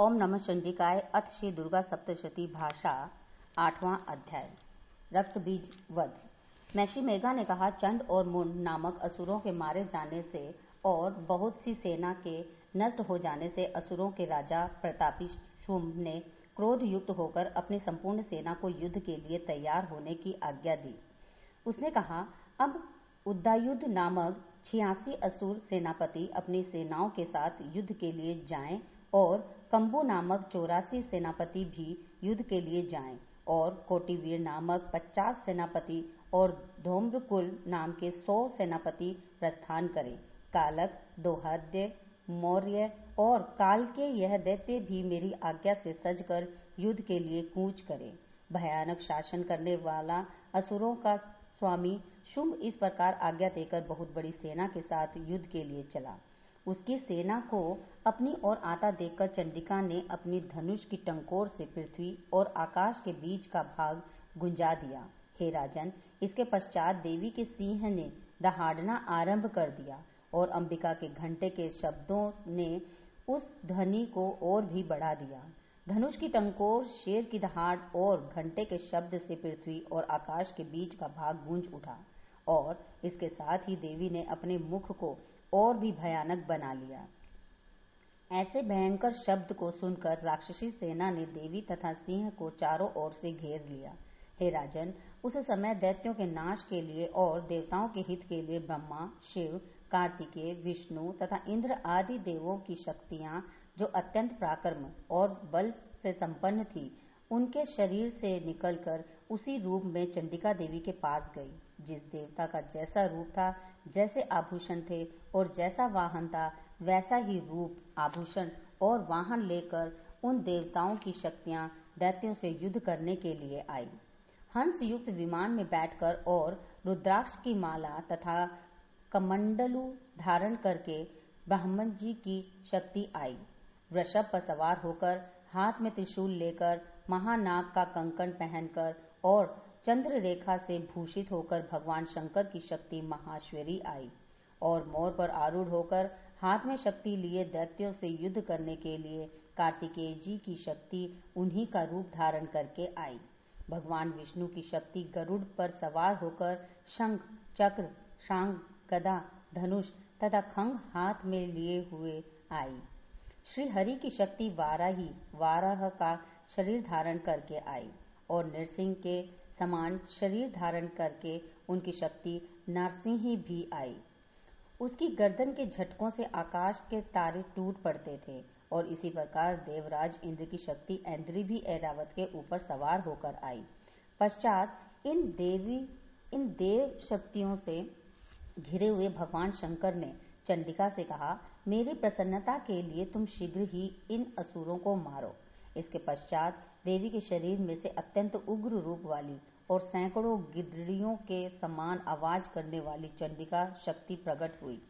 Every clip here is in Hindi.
ओम नमः चंडिकाय अथ श्री दुर्गा सप्तशती भाषा 8वां अध्याय। रक्त बीज वध। महर्षि मेघा ने कहा, चंड और मुंड नामक असुरों के मारे जाने से और बहुत सी सेना के नष्ट हो जाने से असुरों के राजा प्रतापी शुंभ ने क्रोध युक्त होकर अपनी संपूर्ण सेना को युद्ध के लिए तैयार होने की आज्ञा दी। उसने कहा, अब उद्दायुध नामक 86 असुर सेनापति अपनी सेनाओं के साथ युद्ध के लिए जाएं और कंबु नामक 84 सेनापति भी युद्ध के लिए जाएं और कोटिवीर नामक 50 सेनापति और धूम्रकुल नाम के 100 सेनापति प्रस्थान करें। कालक, दोहद्य, मौर्य और काल के यह दैत्य भी मेरी आज्ञा से सजकर युद्ध के लिए कूच करें। भयानक शासन करने वाला असुरों का स्वामी शुंभ इस प्रकार आज्ञा देकर बहुत बड़ी सेना के साथ युद्ध के लिए चला। उसकी सेना को अपनी ओर आता देखकर चंडिका ने अपनी धनुष की टंकोर से पृथ्वी और आकाश के बीच का भाग गुंजा दिया। हे राजन, इसके पश्चात देवी के सिंह ने दहाड़ना आरंभ कर दिया और अंबिका के घंटे के शब्दों ने उस ध्वनि को और भी बढ़ा दिया। धनुष की टंकोर, शेर की दहाड़ और घंटे के शब्द से पृथ्वी और आकाश के बीच का भाग गूंज उठा और इसके साथ ही देवी ने अपने मुख को और भी भयानक बना लिया। ऐसे भयंकर शब्द को सुनकर राक्षसी सेना ने देवी तथा सिंह को चारों ओर से घेर लिया। हे राजन, उस समय दैत्यों के नाश के लिए और देवताओं के हित के लिए ब्रह्मा, शिव, कार्तिकेय, विष्णु तथा इंद्र आदि देवों की शक्तियां, जो अत्यंत पराक्रम और बल से संपन्न थी, उनके शरीर से निकलकर उसी रूप में चंडिका देवी के पास गई। जिस देवता का जैसा रूप था, जैसे आभूषण थे और जैसा वाहन था, वैसा ही रूप, आभूषण और वाहन लेकर उन देवताओं की शक्तियां दैत्यों से युद्ध करने के लिए आई। हंस युक्त विमान में बैठकर और रुद्राक्ष की माला तथा कमंडलू धारण करके ब्रह्मन जी की शक्ति आई। वृषभ पर सवार होकर, हाथ में त्रिशूल लेकर, महानाग का कंकण पहनकर और चंद्र रेखा से भूषित होकर भगवान शंकर की शक्ति महाश्वेरी आई और मोर पर आरूढ़ होकर हाथ में शक्ति लिए दैत्यों से युद्ध करने के लिए कार्तिकेय जी की शक्ति उन्हीं का रूप धारण करके आई। भगवान विष्णु की शक्ति गरुड़ पर सवार होकर शंख, चक्र, शांग, गदा, धनुष तथा खंग हाथ में लिए हुए आई। श्री हरि की शक्ति वाराही, वाराह का शरीर धारण करके आई और नरसिंह के समान शरीर धारण करके उनकी शक्ति नारसिंही भी आई। उसकी गर्दन के झटकों से आकाश के तारे टूट पड़ते थे और इसी प्रकार देवराज इंद्र की शक्ति ऐन्द्री भी ऐरावत के ऊपर सवार होकर आई। पश्चात इन देव शक्तियों से घिरे हुए भगवान शंकर ने चंडिका से कहा, मेरी प्रसन्नता के लिए तुम शीघ्र ही इन असुरों को मारो। इसके पश्चात देवी के शरीर में से अत्यंत उग्र रूप वाली और सैकड़ों गिद्धड़ियों के समान आवाज करने वाली चंडिका शक्ति प्रकट हुई।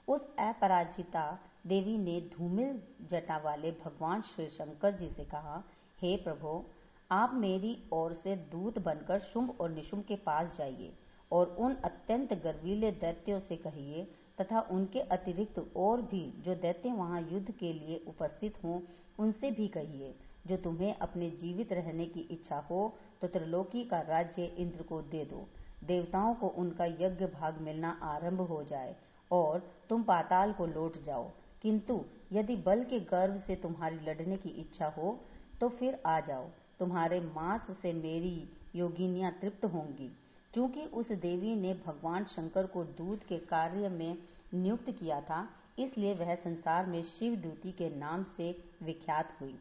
उस अपराजिता देवी ने धूमिल जटा वाले भगवान श्री शंकर जी से कहा, हे प्रभो, आप मेरी ओर से दूत बनकर शुंभ और निशुंभ के पास जाइए और उन अत्यंत गर्वीले दैत्यों से कहिए तथा उनके अतिरिक्त और भी जो दैत्य वहां युद्ध के लिए उपस्थित हों, उनसे भी कहिए, जो तुम्हें अपने जीवित रहने की इच्छा हो तो त्रिलोकी का राज्य इंद्र को दे दो। देवताओं को उनका यज्ञ भाग मिलना आरंभ हो जाए और तुम पाताल को लौट जाओ। किंतु यदि बल के गर्व से तुम्हारी लड़ने की इच्छा हो तो फिर आ जाओ। तुम्हारे मांस से मेरी योगिनियां तृप्त होंगी। क्योंकि उस देवी ने भगवान शंकर को दूत के कार्य में नियुक्त किया था, इसलिए वह संसार में शिव दूती के नाम से विख्यात हुई।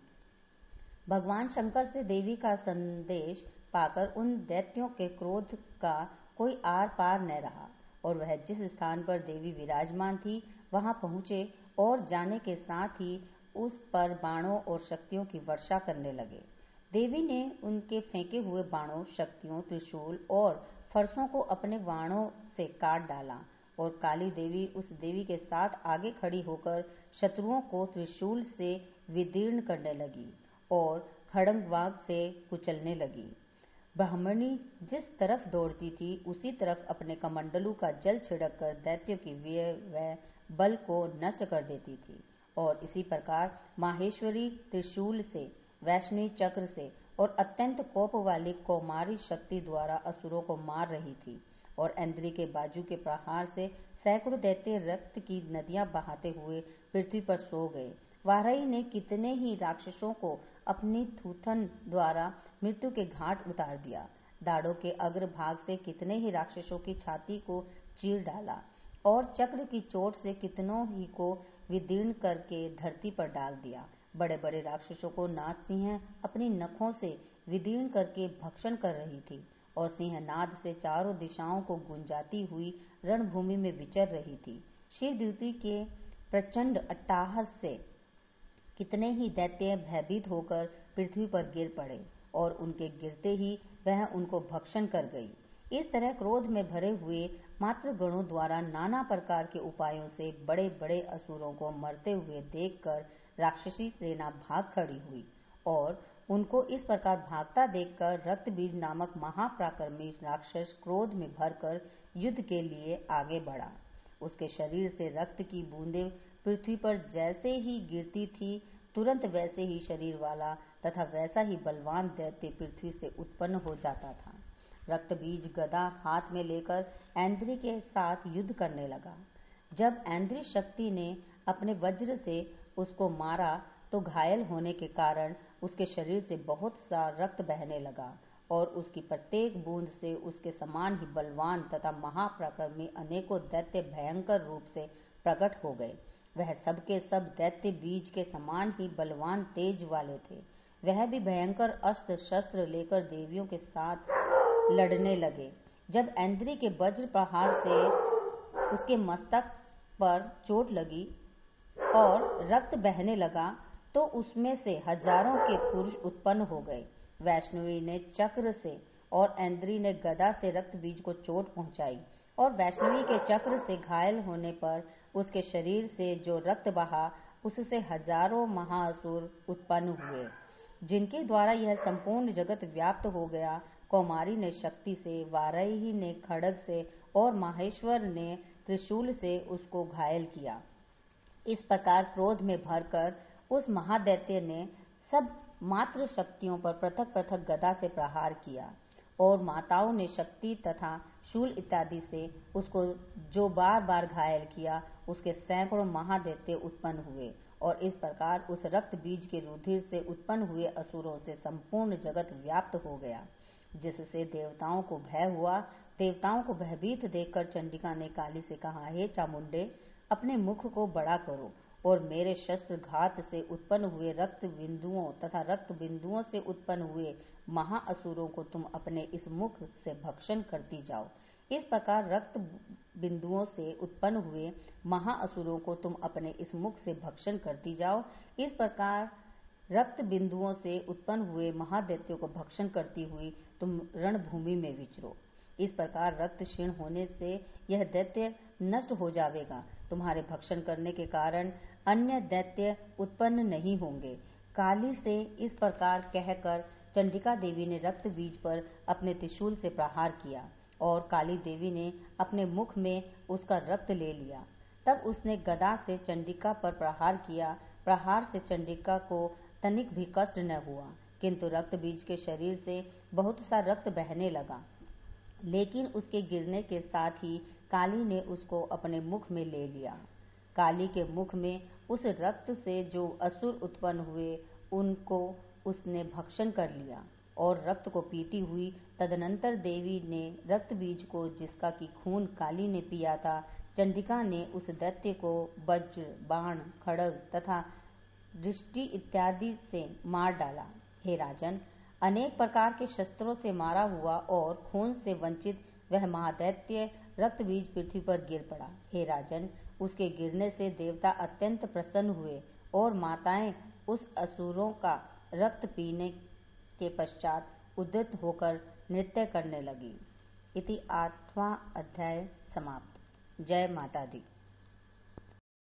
भगवान शंकर से देवी का संदेश पाकर उन दैत्यों के क्रोध का कोई आर पार न रहा और वह जिस स्थान पर देवी विराजमान थी वहां पहुंचे और जाने के साथ ही उस पर बाणों और शक्तियों की वर्षा करने लगे। देवी ने उनके फेंके हुए बाणों, शक्तियों, त्रिशूल और फरसों को अपने बाणों से काट डाला और काली देवी उस देवी के साथ आगे खड़ी होकर शत्रुओं को त्रिशूल से विदीर्ण करने लगी और खड़गवाग से कुचलने लगी। ब्राह्मणी जिस तरफ दौड़ती थी उसी तरफ अपने कमंडलू का जल छिड़क कर दैत्यों की व बल को नष्ट कर देती थी और इसी प्रकार माहेश्वरी त्रिशूल से, वैष्णवी चक्र से और अत्यंत कोप वाली कौमारी शक्ति द्वारा असुरों को मार रही थी। और इंद्री के बाजू के प्रहार से सैकड़ों दैत्य रक्त की नदियां बहाते हुए पृथ्वी पर सो गए। वाराही ने कितने ही राक्षसों को अपनी थूथन द्वारा मृत्यु के घाट उतार दिया। दाढ़ों के अग्र भाग से कितने ही राक्षसों की छाती को चीर डाला और चक्र की चोट से कितनों ही को विदीर्ण करके धरती पर डाल दिया। बड़े बड़े राक्षसों को नाग सिंह अपनी नखों से विदीर्ण करके भक्षण कर रही थी और सिंहनाद से चारों दिशाओं को गुंजाती हुई रणभूमि में विचर रही थी। शिवद्युति के प्रचंड अट्टहास से कितने ही दैत्य भयभीत होकर पृथ्वी पर गिर पड़े और उनके गिरते ही वह उनको भक्षण कर गई। इस तरह क्रोध में भरे हुए मातृगणों द्वारा नाना प्रकार के उपायों से बड़े बड़े असुरों को मरते हुए देखकर राक्षसी सेना भाग खड़ी हुई और उनको इस प्रकार भागता देखकर रक्तबीज नामक महापराक्रमी राक्षस क्रोध में भरकर युद्ध के लिए आगे बढ़ा। उसके शरीर से रक्त की बूंदें पृथ्वी पर जैसे ही गिरती थी, तुरंत वैसे ही शरीर वाला तथा वैसा ही बलवान दैत्य पृथ्वी से उत्पन्न हो जाता था। रक्तबीज गदा हाथ में लेकर ऐन्द्री के साथ युद्ध करने लगा। जब ऐन्द्री शक्ति ने अपने वज्र से उसको मारा तो घायल होने के कारण उसके शरीर से बहुत सा रक्त बहने लगा और उसकी प्रत्येक बूंद से उसके समान ही बलवान तथा महापराक्रमी अनेकों दैत्य भयंकर रूप से प्रकट हो गए। वह सब के सब दैत्य बीज के समान ही बलवान तेज वाले थे। वह भी भयंकर अस्त्र शस्त्र लेकर देवियों के साथ लड़ने लगे। जब ऐन्द्री के वज्र प्रहार से उसके मस्तक पर चोट लगी और रक्त बहने लगा तो उसमें से हजारों के पुरुष उत्पन्न हो गए। वैष्णवी ने चक्र से और ऐन्द्री ने गदा से रक्तबीज को चोट पहुंचाई और वैष्णवी के चक्र से घायल होने पर उसके शरीर से जो रक्त बहा उससे हजारों महाअसुर उत्पन्न हुए, जिनके द्वारा यह संपूर्ण जगत व्याप्त हो गया। कौमारी ने शक्ति से, वाराही ने खड्ग से और माहेश्वर ने त्रिशूल से उसको घायल किया। इस प्रकार क्रोध में भरकर उस महादैत्य ने सब मात्र शक्तियों पर पृथक पृथक गदा से प्रहार किया और माताओं ने शक्ति तथा शूल इत्यादि से उसको जो बार बार घायल किया, उसके सैकड़ों महादैत्य उत्पन्न हुए और इस प्रकार उस रक्त बीज के रुधिर से उत्पन्न हुए असुरों से संपूर्ण जगत व्याप्त हो गया, जिससे देवताओं को भय हुआ। देवताओं को भयभीत देखकर चंडिका ने काली से कहा, हे चामुंडे, अपने मुख को बड़ा करो और मेरे शस्त्र घात से उत्पन्न हुए रक्त बिंदुओं तथा रक्त बिंदुओं से उत्पन्न हुए महाअसुरों को तुम अपने इस मुख से भक्षण करती जाओ। इस प्रकार रक्त बिंदुओं से उत्पन्न हुए महाअसुरों को तुम अपने इस मुख से भक्षण करती जाओ। इस प्रकार रक्त बिंदुओं से उत्पन्न हुए महादैत्यों को भक्षण करती हुई तुम रणभूमि में विचरो। इस प्रकार रक्त क्षीण होने से यह दैत्य नष्ट हो जाएगा। तुम्हारे भक्षण करने के कारण अन्य दैत्य उत्पन्न नहीं होंगे। काली से इस प्रकार कहकर चंडिका देवी ने रक्त बीज पर अपने त्रिशूल से प्रहार किया और काली देवी ने अपने मुख में उसका रक्त ले लिया। तब उसने गदा से चंडिका पर प्रहार किया। प्रहार से चंडिका को तनिक भी कष्ट न हुआ, किंतु रक्त बीज के शरीर से बहुत सा रक्त बहने लगा। लेकिन उसके गिरने के साथ ही काली ने उसको अपने मुख में ले लिया। काली के मुख में उस रक्त से जो असुर उत्पन्न हुए उनको उसने भक्षण कर लिया और रक्त को पीती हुई तदनंतर देवी ने रक्त बीज को, जिसका की खून काली ने पिया था, चंडिका ने उस दैत्य को वज्र, बाण, खड्ग तथा दृष्टि इत्यादि से मार डाला। हे राजन, अनेक प्रकार के शस्त्रों से मारा हुआ और खून से वंचित वह महादैत्य रक्तबीज पृथ्वी पर गिर पड़ा। हे राजन, उसके गिरने से देवता अत्यंत प्रसन्न हुए और माताएं उस असुरों का रक्त पीने के पश्चात उद्यत होकर नृत्य करने लगी। इति 8वां अध्याय समाप्त। जय माता दी।